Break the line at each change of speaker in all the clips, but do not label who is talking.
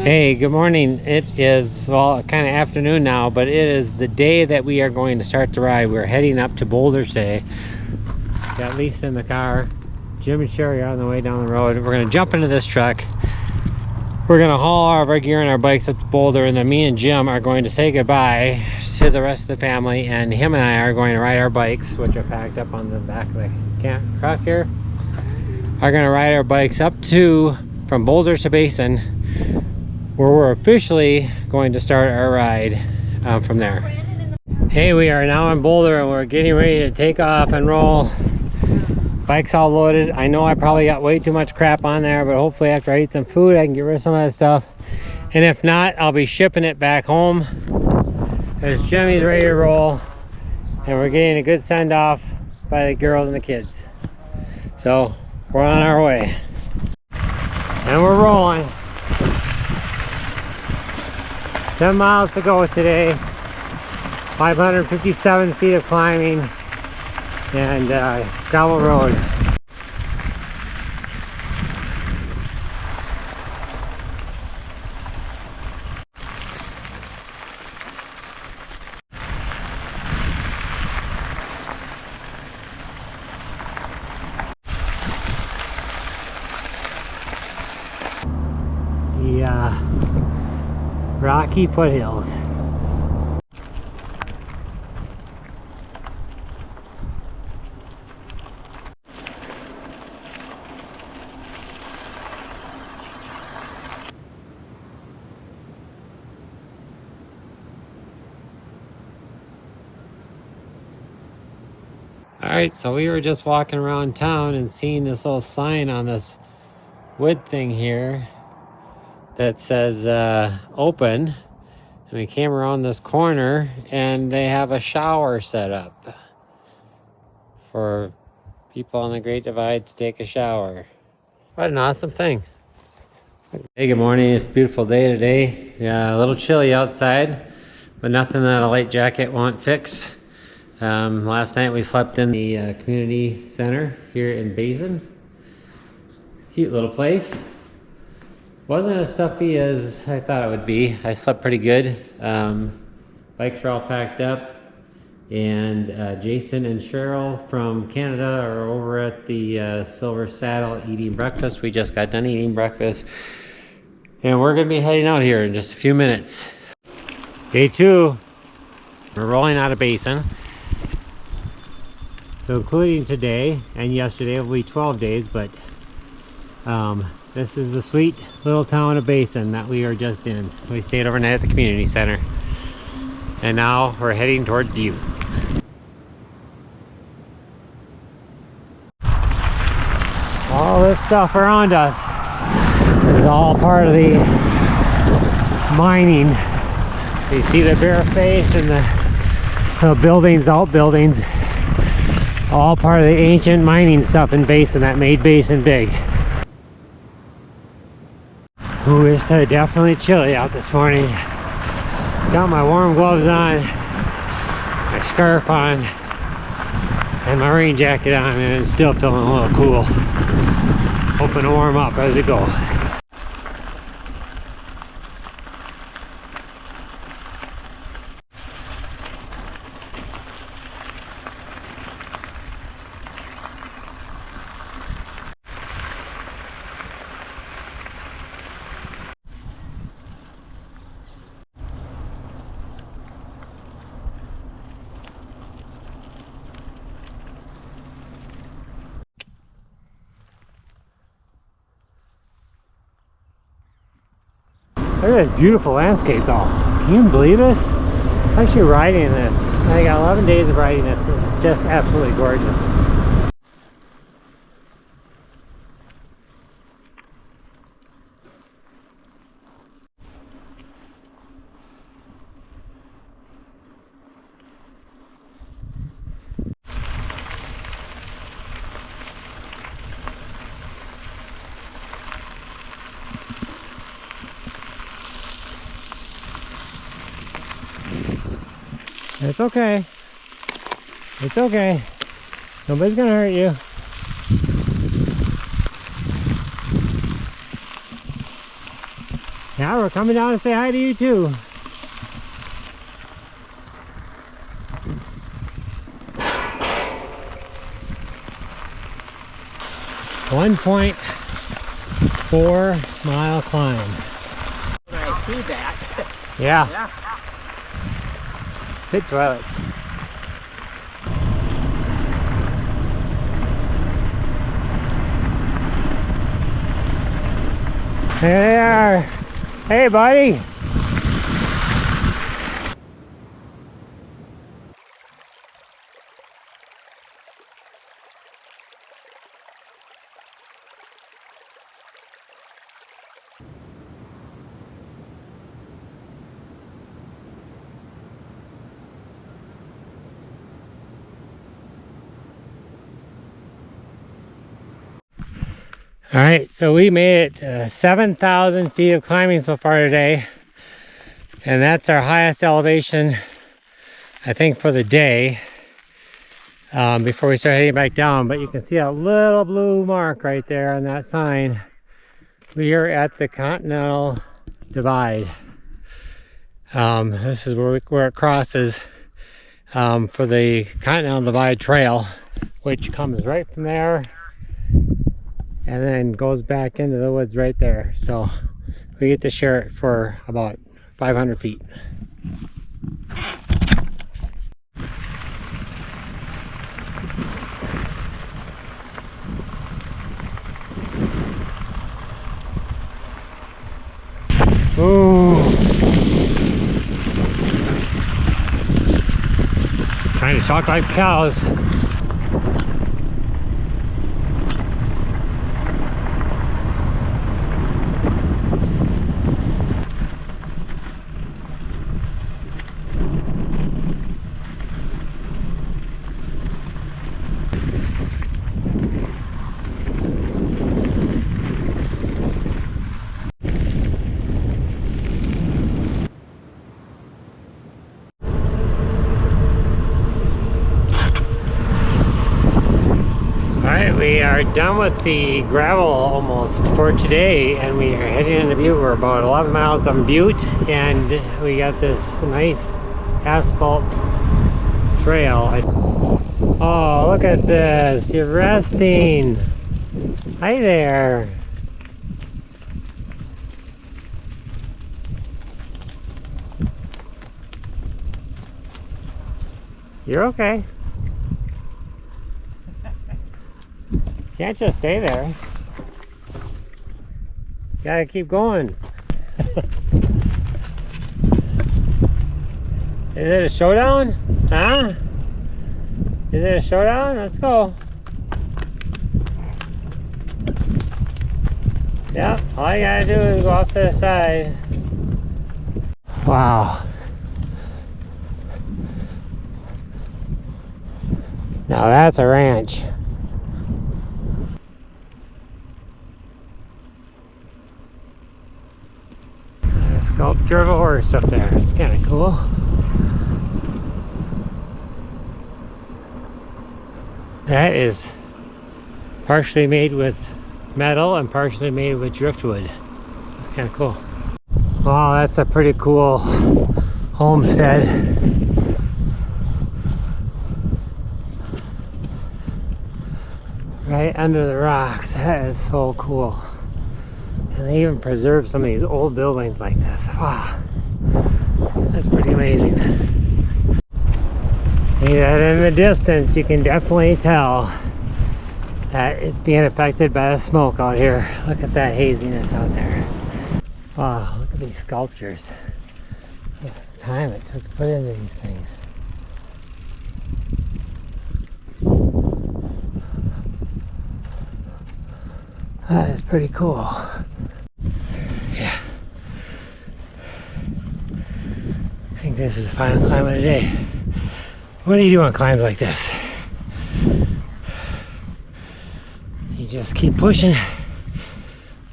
Hey, good morning. It is, well, kind of afternoon now, but it is the day that we are going to start the ride. We're heading up to Boulder today. Got Lisa in the car. Jim and Sherry are on the way down the road. We're going to jump into this truck. We're going to haul all of our gear and our bikes up to Boulder, and then me and Jim are going to say goodbye to the rest of the family, and him and I are going to ride our bikes, which are packed up on the back of the truck here. Are going to ride our bikes up from Boulder to Basin, where we're officially going to start our ride from there. Hey, we are now in Boulder and we're getting ready to take off and roll. Bike's all loaded. I know I probably got way too much crap on there, but hopefully after I eat some food I can get rid of some of that stuff. And if not, I'll be shipping it back home. There's Jimmy's ready to roll, and we're getting a good send off by the girls and the kids. So we're on our way. And we're rolling. 10 miles to go today, 557 feet of climbing, and gravel road. The rocky foothills. Alright, so we were just walking around town and seeing this little sign on this wood thing here that says open, and we came around this corner and they have a shower set up for people on the Great Divide to take a shower. What an awesome thing. Hey, good morning. It's a beautiful day today. Yeah, a little chilly outside, but nothing that a light jacket won't fix. Last night we slept in the community center here in Basin. Cute little place. Wasn't as stuffy as I thought it would be. I slept pretty good. Bikes are all packed up, and Jason and Cheryl from Canada are over at the Silver Saddle eating breakfast. We just got done eating breakfast, and we're gonna be heading out here in just a few minutes. Day 2, we're rolling out of Basin. So including today and yesterday, will be 12 days, but this is the sweet little town of Basin that we are just in. We stayed overnight at the community center, and now we're heading toward Butte. All this stuff around us is all part of the mining. You see the bare face and the buildings, outbuildings, all part of the ancient mining stuff in Basin that made Basin big. Ooh, it's definitely chilly out this morning. Got my warm gloves on, my scarf on, and my rain jacket on, and I'm still feeling a little cool. Hoping to warm up as we go. Look at this beautiful landscape though. Can you believe this? I'm actually riding this. I got 11 days of riding this. It's just absolutely gorgeous. It's okay. It's okay. Nobody's gonna hurt you. Yeah, we're coming down to say hi to you too. .4-mile climb.
I see that.
Yeah.
Yeah.
Pit toilets. There they are. Hey, buddy. All right, so we made it 7,000 feet of climbing so far today, and that's our highest elevation, I think, for the day, before we start heading back down. But you can see a little blue mark right there on that sign. We are at the Continental Divide. This is where it crosses for the Continental Divide Trail, which comes right from there and then goes back into the woods right there. So we get to share it for about 500 feet. Ooh. Trying to talk like cows. We are done with the gravel almost for today, and we are heading into Butte. We're about 11 miles on Butte, and we got this nice asphalt trail. Oh, look at this. You're resting. Hi there. You're okay. Can't just stay there. Gotta keep going. Is it a showdown? Huh? Is it a showdown? Let's go. Yep, all you gotta do is go off to the side. Wow. Now that's a ranch. Sculpture of a horse up there. It's kind of cool. That is partially made with metal and partially made with driftwood. It's kind of cool. Wow, that's a pretty cool homestead. Right under the rocks. That is so cool. And they even preserve some of these old buildings like this. Wow, that's pretty amazing. See that in the distance, you can definitely tell that it's being affected by the smoke out here. Look at that haziness out there. Wow, look at these sculptures. Look at the time it took to put into these things. That is pretty cool. Yeah. I think this is the final climb of the day. What do you do on climbs like this? You just keep pushing,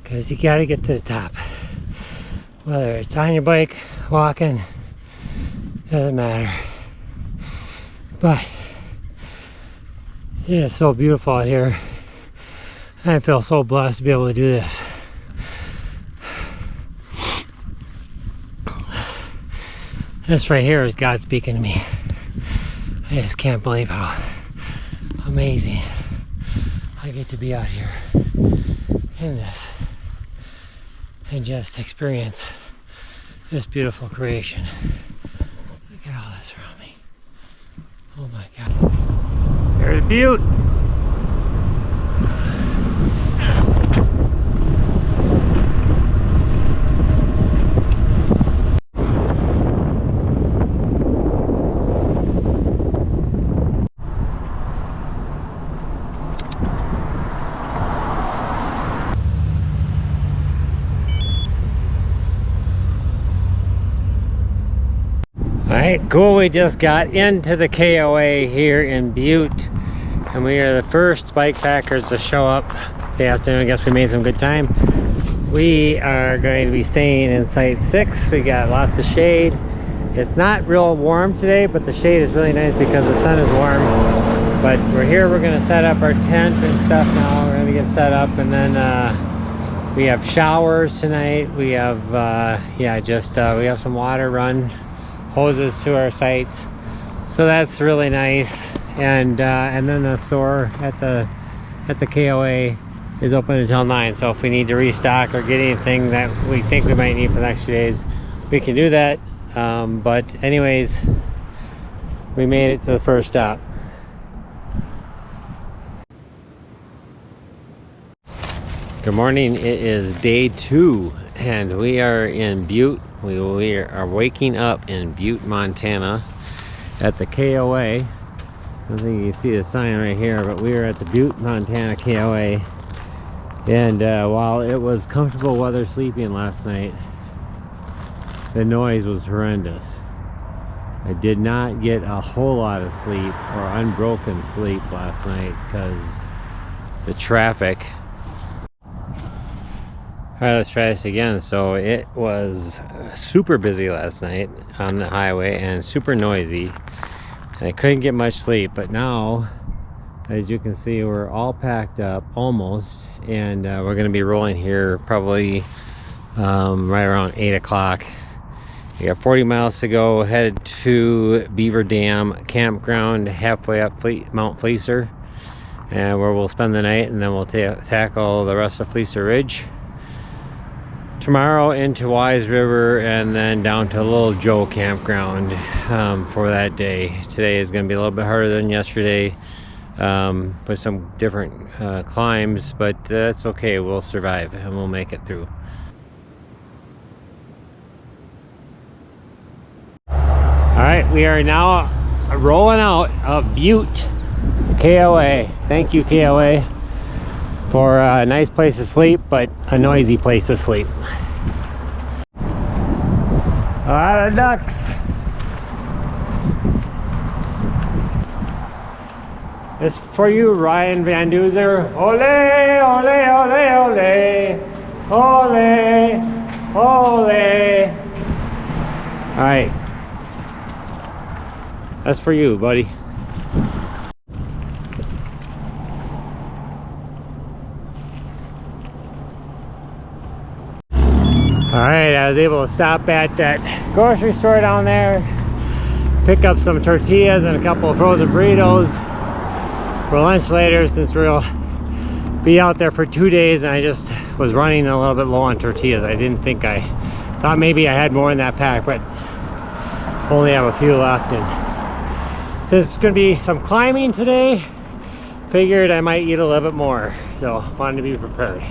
because you gotta get to the top. Whether it's on your bike, walking, doesn't matter. But it is so beautiful out here. I feel so blessed to be able to do this. This right here is God speaking to me. I just can't believe how amazing I get to be out here in this and just experience this beautiful creation. Look at all this around me. Oh my God. There's Butte. Alright, cool. We just got into the KOA here in Butte, and we are the first bike packers to show up this afternoon. I guess we made some good time. We are going to be staying in Site 6. We got lots of shade. It's not real warm today, but the shade is really nice because the sun is warm. But we're here, we're going to set up our tent and stuff now. We're going to get set up, and then we have showers tonight. We have, we have some water run hoses to our sites, so that's really nice. And then the store at the KOA is open until 9, so if we need to restock or get anything that we think we might need for the next few days, we can do that. But anyways, we made it to the first stop. Good morning. It is day 2 and we are in Butte. We are waking up in Butte, Montana at the KOA. I don't think you can see the sign right here, but we are at the Butte, Montana KOA. And while it was comfortable weather sleeping last night, the noise was horrendous. I did not get a whole lot of sleep or unbroken sleep last night because the traffic. Alright, let's try this again. So it was super busy last night on the highway and super noisy. I couldn't get much sleep, but now, as you can see, we're all packed up almost, and we're going to be rolling here probably right around 8 o'clock. We got 40 miles to go, headed to Beaver Dam Campground halfway up Mount Fleecer, and where we'll spend the night, and then we'll tackle the rest of Fleecer Ridge. Tomorrow into Wise River, and then down to Little Joe Campground for that day. Today is going to be a little bit harder than yesterday with some different climbs, but that's okay. We'll survive and we'll make it through. Alright, we are now rolling out of Butte, KOA. Thank you, KOA, for a nice place to sleep, but a noisy place to sleep. A lot of ducks. This for you, Ryan Van Duzer. Ole, ole, ole, ole, ole, ole. All right, that's for you, buddy. Alright, I was able to stop at that grocery store down there, pick up some tortillas and a couple of frozen burritos for lunch later, since we'll be out there for 2 days, and I just was running a little bit low on tortillas. I thought maybe I had more in that pack, but only have a few left. And since it's going to be some climbing today, figured I might eat a little bit more, so wanted to be prepared.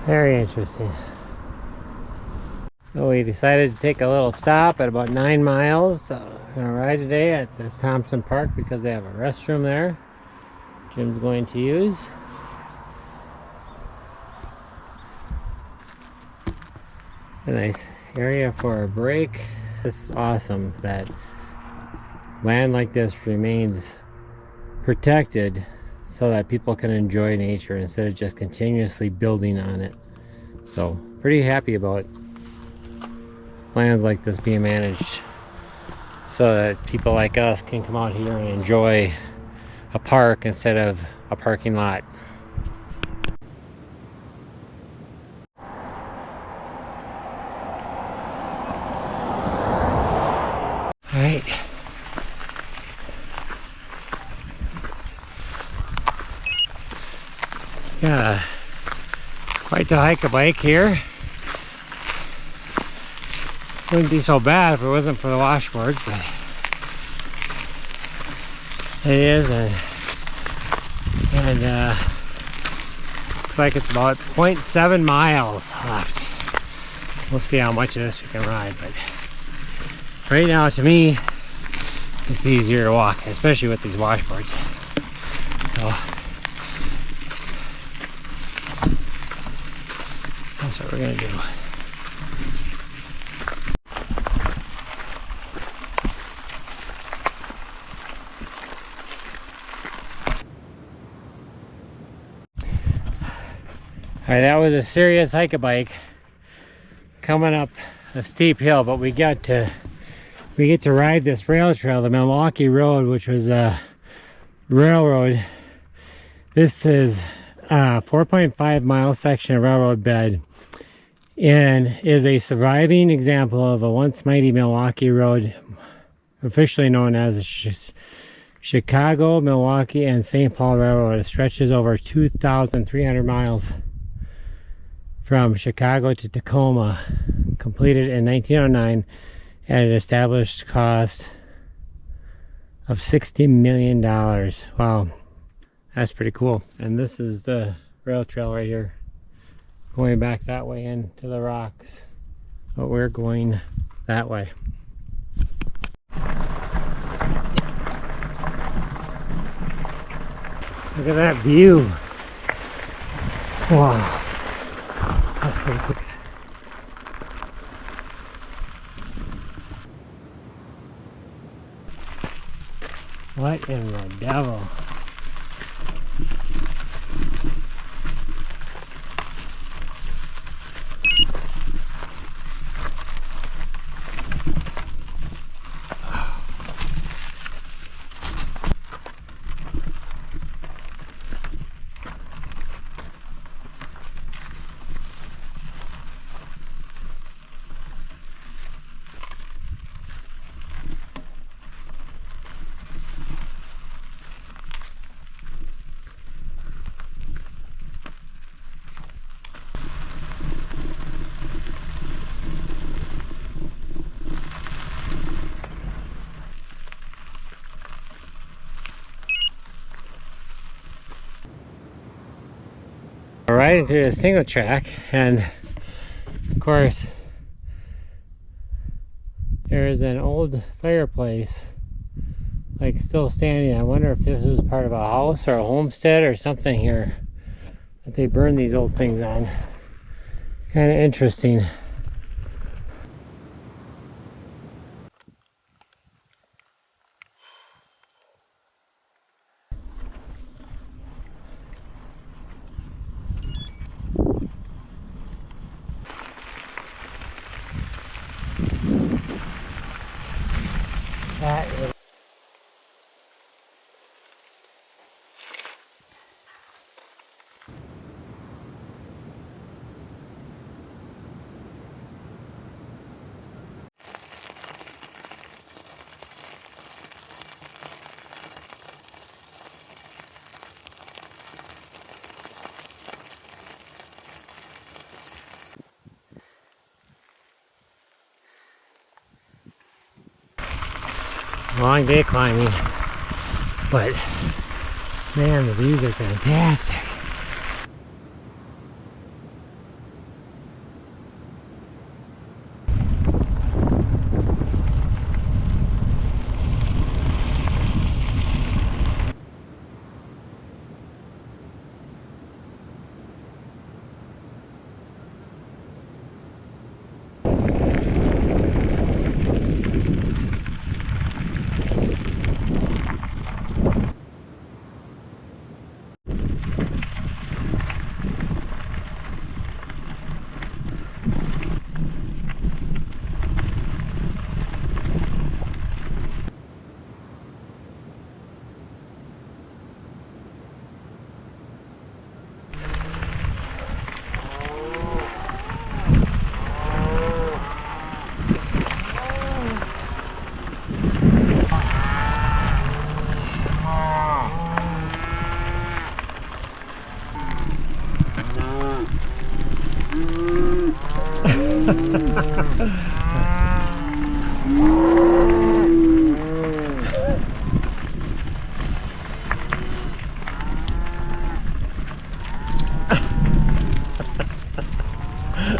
Very interesting. So we decided to take a little stop at about 9 miles. We're gonna ride today at this Thompson Park because they have a restroom there Jim's going to use. It's a nice area for a break. This is awesome that land like this remains protected so that people can enjoy nature instead of just continuously building on it. So pretty happy about lands like this being managed so that people like us can come out here and enjoy a park instead of a parking lot. All right. Yeah, quite to hike a bike here. Wouldn't be so bad if it wasn't for the washboards, but it is, and looks like it's about 0.7 miles left. We'll see how much of this we can ride, but right now, to me, it's easier to walk, especially with these washboards. So that's what we're gonna do. All right, that was a serious hike-a-bike coming up a steep hill, but we get to ride this rail trail, the Milwaukee Road, which was a railroad. This is a 4.5 mile section of railroad bed and is a surviving example of a once mighty Milwaukee Road, officially known as the Chicago, Milwaukee, and St. Paul Railroad. It stretches over 2,300 miles from Chicago to Tacoma, completed in 1909 at an established cost of $60 million. Wow, that's pretty cool. And this is the rail trail right here, going back that way into the rocks, but we're going that way. Look at that view. Wow. That's pretty cool. What in the devil? Right into a single track, and of course there is an old fireplace like still standing. I wonder if this was part of a house or a homestead or something here that they burned these old things on. Kind of interesting. That is a long day climbing, but man, the views are fantastic.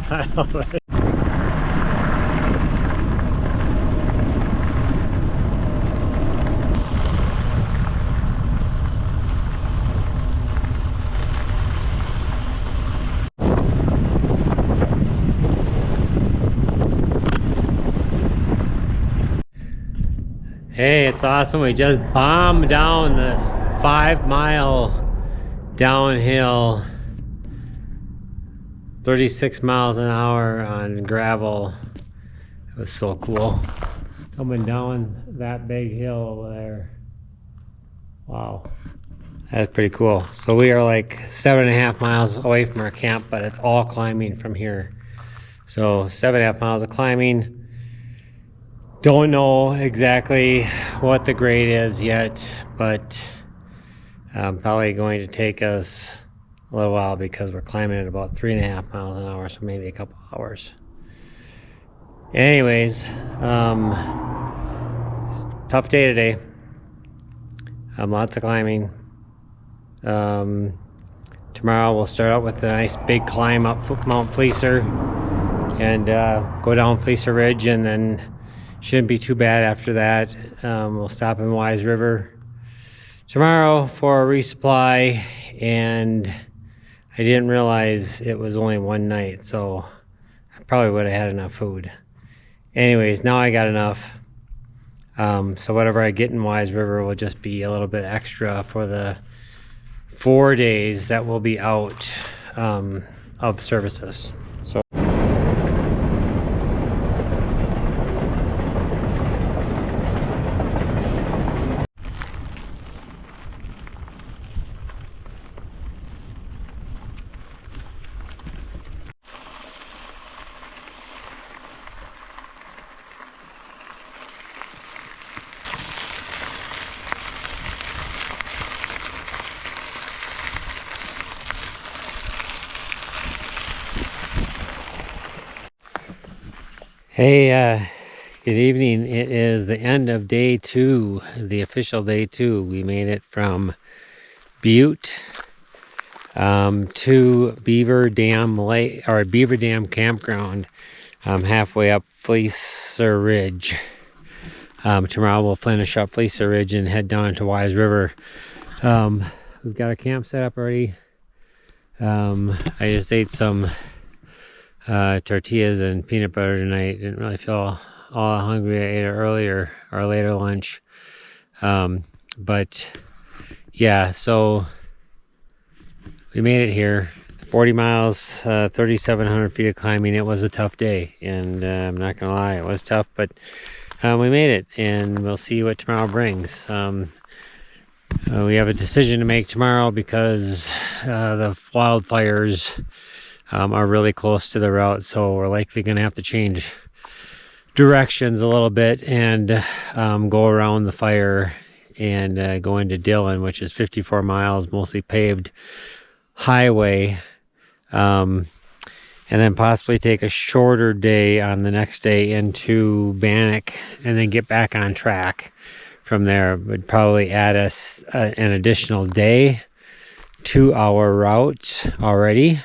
I love it. Hey, it's awesome. We just bombed down this 5-mile downhill, 36 miles an hour on gravel. It was so cool. Coming down that big hill over there. Wow. That's pretty cool. So we are like 7.5 miles away from our camp, but it's all climbing from here. So 7.5 miles of climbing. Don't know exactly what the grade is yet, but probably going to take us a little while because we're climbing at about 3.5 miles an hour, so maybe a couple hours. Anyways, tough day today. Lots of climbing. Tomorrow we'll start out with a nice big climb up Mount Fleecer and go down Fleecer Ridge, and then shouldn't be too bad after that. We'll stop in Wise River tomorrow for a resupply, and I didn't realize it was only one night, so I probably would have had enough food. Anyways, now I got enough. So whatever I get in Wise River will just be a little bit extra for the 4 days that we'll be out of services. So hey, good evening. It is the end of day 2, the official day 2. We made it from Butte to Beaver Dam Lake, or Beaver Dam Campground, halfway up Fleecer Ridge. Tomorrow we'll finish up Fleecer Ridge and head down to Wise River. We've got a camp set up already. I just ate some tortillas and peanut butter tonight. Didn't really feel all hungry. I ate it earlier or later lunch. But yeah, so we made it here. 40 miles, 3,700 feet of climbing. It was a tough day, and I'm not gonna lie, it was tough, but we made it, and we'll see what tomorrow brings. We have a decision to make tomorrow because the wildfires are really close to the route, so we're likely going to have to change directions a little bit and go around the fire and go into Dillon, which is 54 miles, mostly paved highway, and then possibly take a shorter day on the next day into Bannock and then get back on track from there. Would probably add us an additional day to our route already.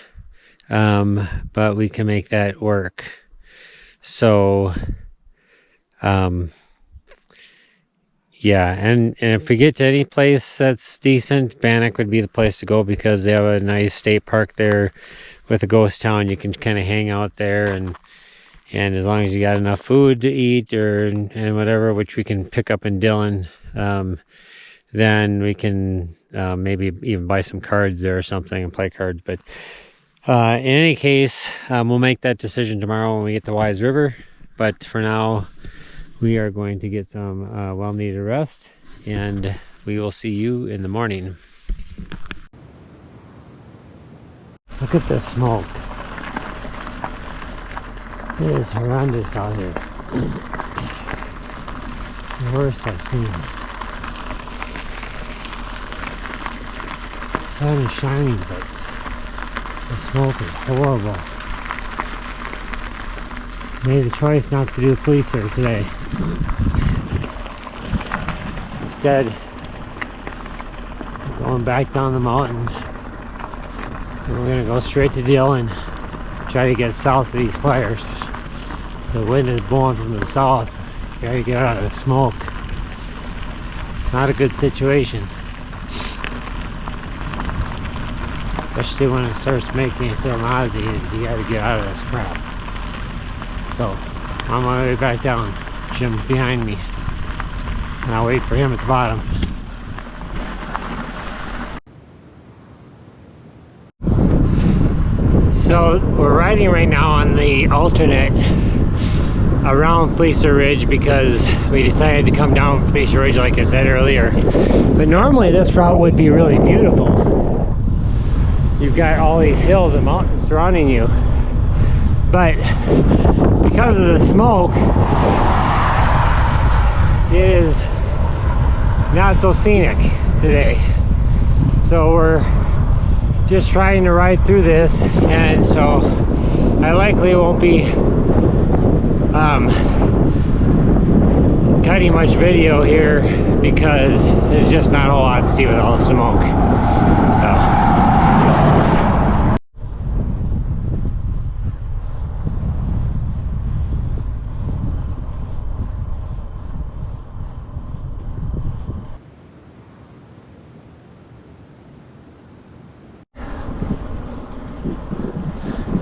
But we can make that work. So, yeah, and if we get to any place that's decent, Bannock would be the place to go because they have a nice state park there with a ghost town. You can kind of hang out there, and as long as you got enough food to eat and whatever, which we can pick up in Dillon, then we can maybe even buy some cards there or something and play cards. But in any case, we'll make that decision tomorrow when we get to Wise River. But for now, we are going to get some well-needed rest, and we will see you in the morning. Look at the smoke. It is horrendous out here. The worst I've seen. The sun is shining, but the smoke is horrible. Made the choice not to do Fleecer today. Instead, we're going back down the mountain. And we're gonna go straight to Dillon try to get south of these fires. The wind is blowing from the south. You gotta get out of the smoke. It's not a good situation. Especially when it starts to make me feel nauseated. You gotta get out of this crap. So, I'm on my way back down. Jim's behind me. And I'll wait for him at the bottom. So we're riding right now on the alternate around Fleecer Ridge because we decided to come down Fleecer Ridge like I said earlier. But normally this route would be really beautiful. You've got all these hills and mountains surrounding you. But because of the smoke, it is not so scenic today. So we're just trying to ride through this, and so I likely won't be cutting much video here because there's just not a whole lot to see with all the smoke.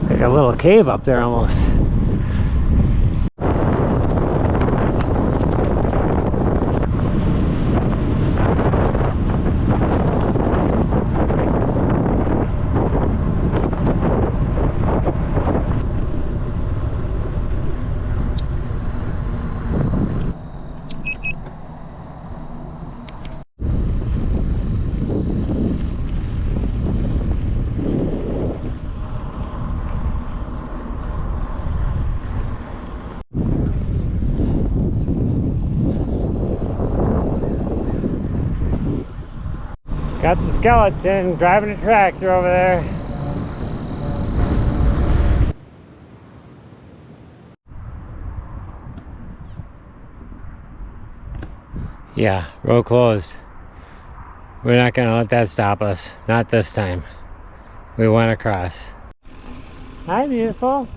Like a little cave up there almost. Got the skeleton driving a tractor over there. Yeah, road closed. We're not gonna let that stop us. Not this time. We went across. Hi, beautiful.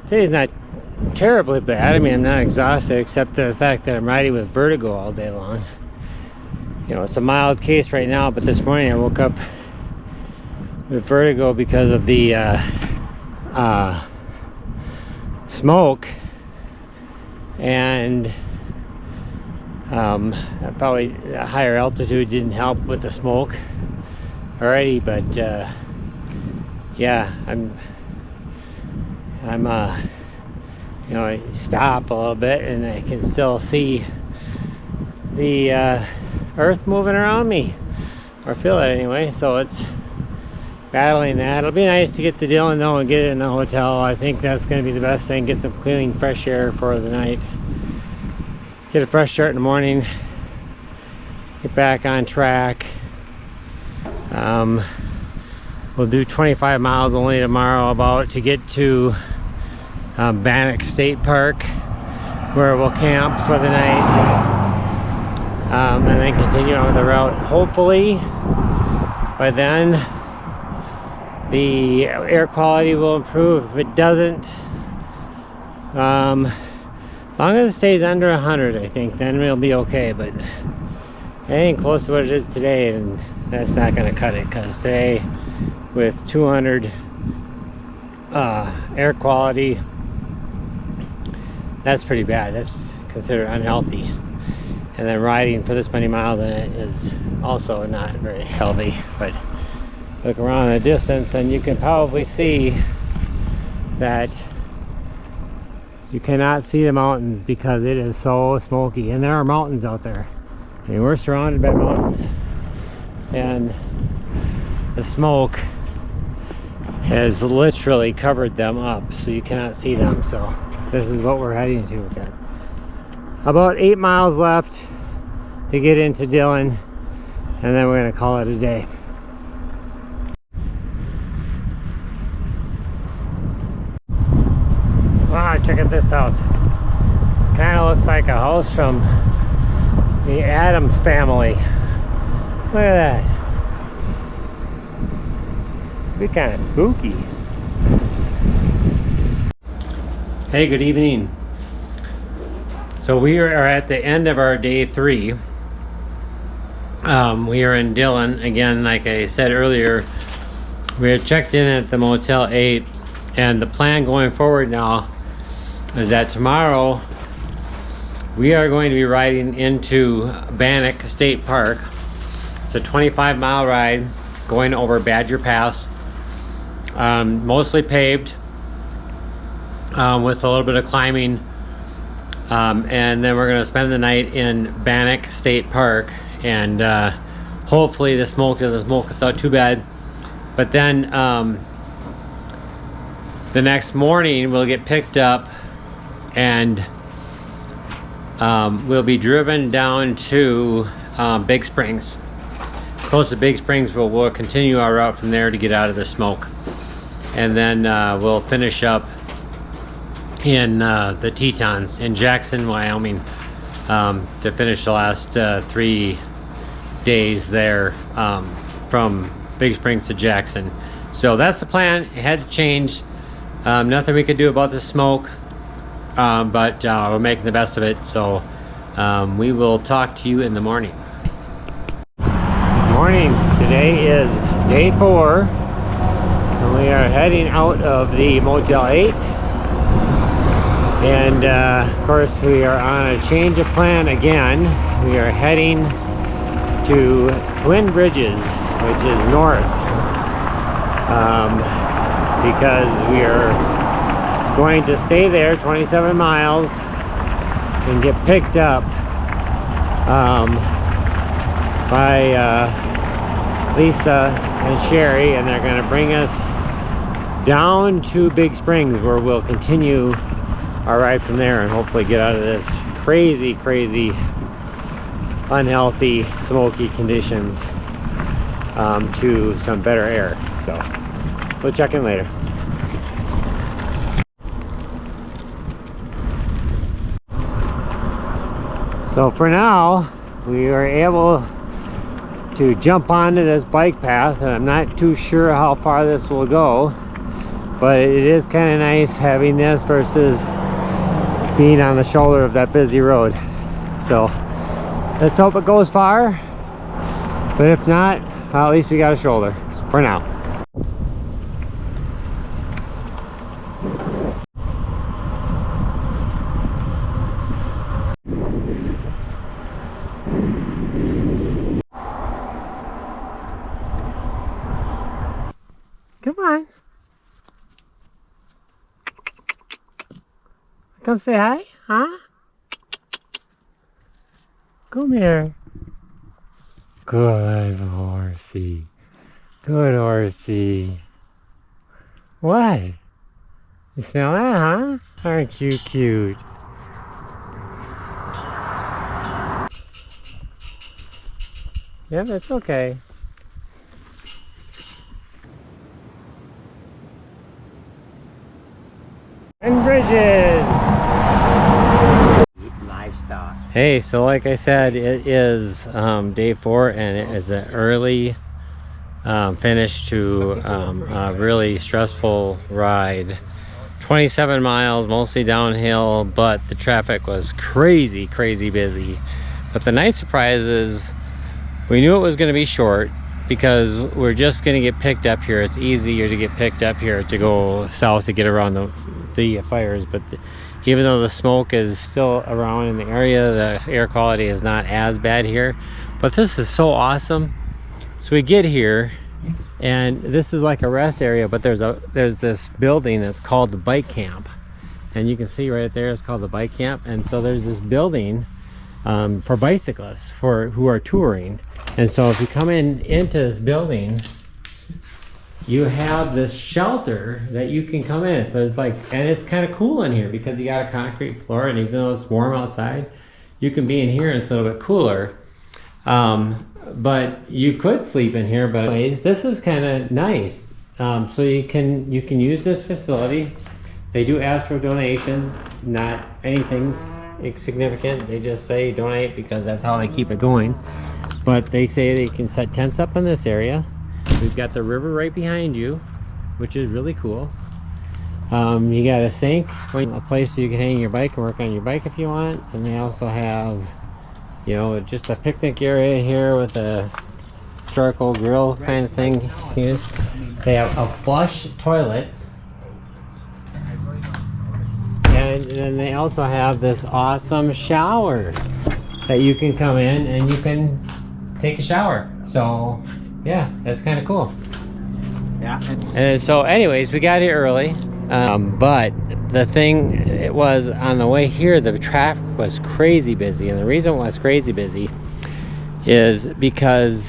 Today's not terribly bad. I mean, I'm not exhausted except the fact that I'm riding with vertigo all day long. You know, it's a mild case right now, but this morning I woke up with vertigo because of the smoke, and probably a higher altitude didn't help with the smoke already, but yeah, I'm you know, I stop a little bit and I can still see the earth moving around me, or feel it anyway. So it's battling that. It'll be nice to get to Dillon though and get it in the hotel. I think that's going to be the best thing. Get some clean, fresh air for the night. Get a fresh start in the morning. Get back on track. We'll do 25 miles only tomorrow about to get to Bannock State Park, where we'll camp for the night, and then continue on the route. Hopefully by then the air quality will improve. If it doesn't, as long as it stays under 100, I think then we'll be okay. But anything close to what it is today, and that's not going to cut it, because today with 200 air quality, that's pretty bad. That's considered unhealthy. And then riding for this many miles in it is also not very healthy. But look around a distance and you can probably see that you cannot see the mountains because it is so smoky. And there are mountains out there. I mean, we're surrounded by mountains, and the smoke has literally covered them up, so you cannot see them. So this is what we're heading to. We've got about 8 miles left to get into Dillon, and then we're going to call it a day. Wow, check out this house. Kind of looks like a house from the Addams Family. Look at that. be kind of spooky. Hey, good evening. So we are at the end of our day 3. We are in Dillon again. Like I said earlier, we are checked in at the Motel 8, and the plan going forward now is that tomorrow we are going to be riding into Bannock State Park. It's a 25-mile ride going over Badger Pass, mostly paved, with a little bit of climbing, and then we're going to spend the night in Bannock State Park, and hopefully the smoke doesn't smoke us out too bad. But then the next morning we'll get picked up, and we'll be driven down to Big Springs. Close to Big Springs, we'll continue our route from there to get out of the smoke, and then we'll finish up in the Tetons in Jackson, Wyoming, to finish the last 3 days there, from Big Springs to Jackson. So that's the plan. It had to change. Nothing we could do about the smoke, but we're making the best of it. So we will talk to you in the morning. Morning. Today is day 4, and we are heading out of the Motel 8. And of course we are on a change of plan again. We are heading to Twin Bridges, which is north, because we are going to stay there 27 miles and get picked up by Lisa and Sherry, and they're going to bring us down to Big Springs, where we'll continue our ride from there and hopefully get out of this crazy unhealthy smoky conditions to some better air. So we'll check in later. So for now we are able to jump onto this bike path, and I'm not too sure how far this will go, but it is kind of nice having this versus being on the shoulder of that busy road. So let's hope it goes far, but if not, well, at least we got a shoulder. So for now. Come on. Come say hi, huh? Come here. Good horsey. Good horsey. What? You smell that, huh? Aren't you cute? Yeah, that's okay. And bridges.
Livestock.
Hey, so like I said, it is day 4, and it is an early finish to a really stressful ride. 27 miles, mostly downhill, but the traffic was crazy busy. But the nice surprise is we knew it was going to be short, because we're just going to get picked up here. It's easier to get picked up here to go south to get around the fires, but even though the smoke is still around in the area, the air quality is not as bad here. But this is so awesome. So we get here, and this is like a rest area, but there's this building that's called the bike camp, and you can see right there it's called the bike camp. And so there's this building for bicyclists who are touring. And so if you come into this building, you have this shelter that you can come in. So it's like, and it's kind of cool in here because you got a concrete floor, and even though it's warm outside, you can be in here and it's a little bit cooler. But you could sleep in here, but anyways, this is kind of nice. So you can use this facility. They do ask for donations, not anything insignificant. They just say donate because that's how they keep it going. But they say they can set tents up in this area. We've got the river right behind you. which is really cool. You got a sink, a place so you can hang your bike and work on your bike if you want. And they also have, you know, just a picnic area here with a charcoal grill kind of thing here. They have a flush toilet. And then they also have this awesome shower that you can come in and you can take a shower. So yeah, that's kind of cool.
Yeah.
And so anyways, we got here early, but the thing, it was on the way here, the traffic was crazy busy. And the reason it was crazy busy is because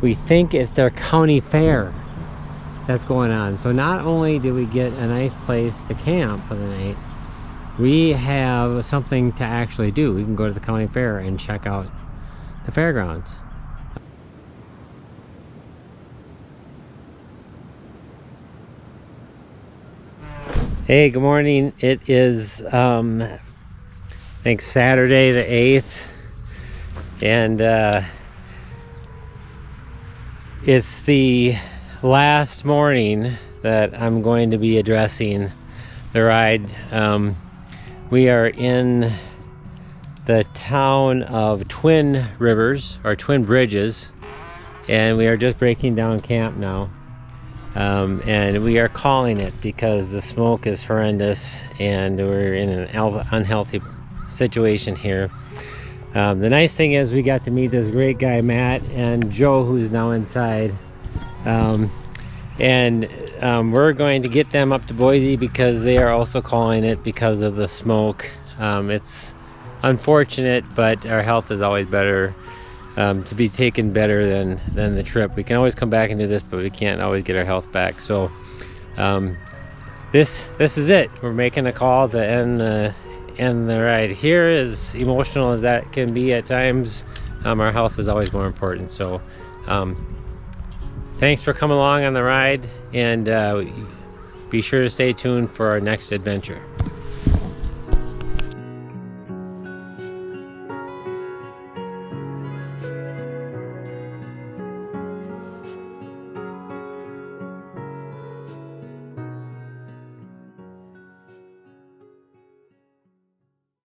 we think it's their county fair that's going on. So not only do we get a nice place to camp for the night, we have something to actually do. We can go to the county fair and check out the fairgrounds. Hey, good morning. It is I think Saturday the 8th, and it's the last morning that I'm going to be addressing the ride. We are in the town of Twin Rivers, or Twin Bridges, and we are just breaking down camp now. And we are calling it because the smoke is horrendous and we're in an unhealthy situation here. The nice thing is we got to meet this great guy Matt and Joe, who's now inside, and we're going to get them up to Boise because they are also calling it because of the smoke. It's unfortunate, but our health is always better to be taken better than the trip. We can always come back and do this, but we can't always get our health back. So this is it. We're making a call to end the ride here. As emotional as that can be at times, our health is always more important. So thanks for coming along on the ride, and be sure to stay tuned for our next adventure.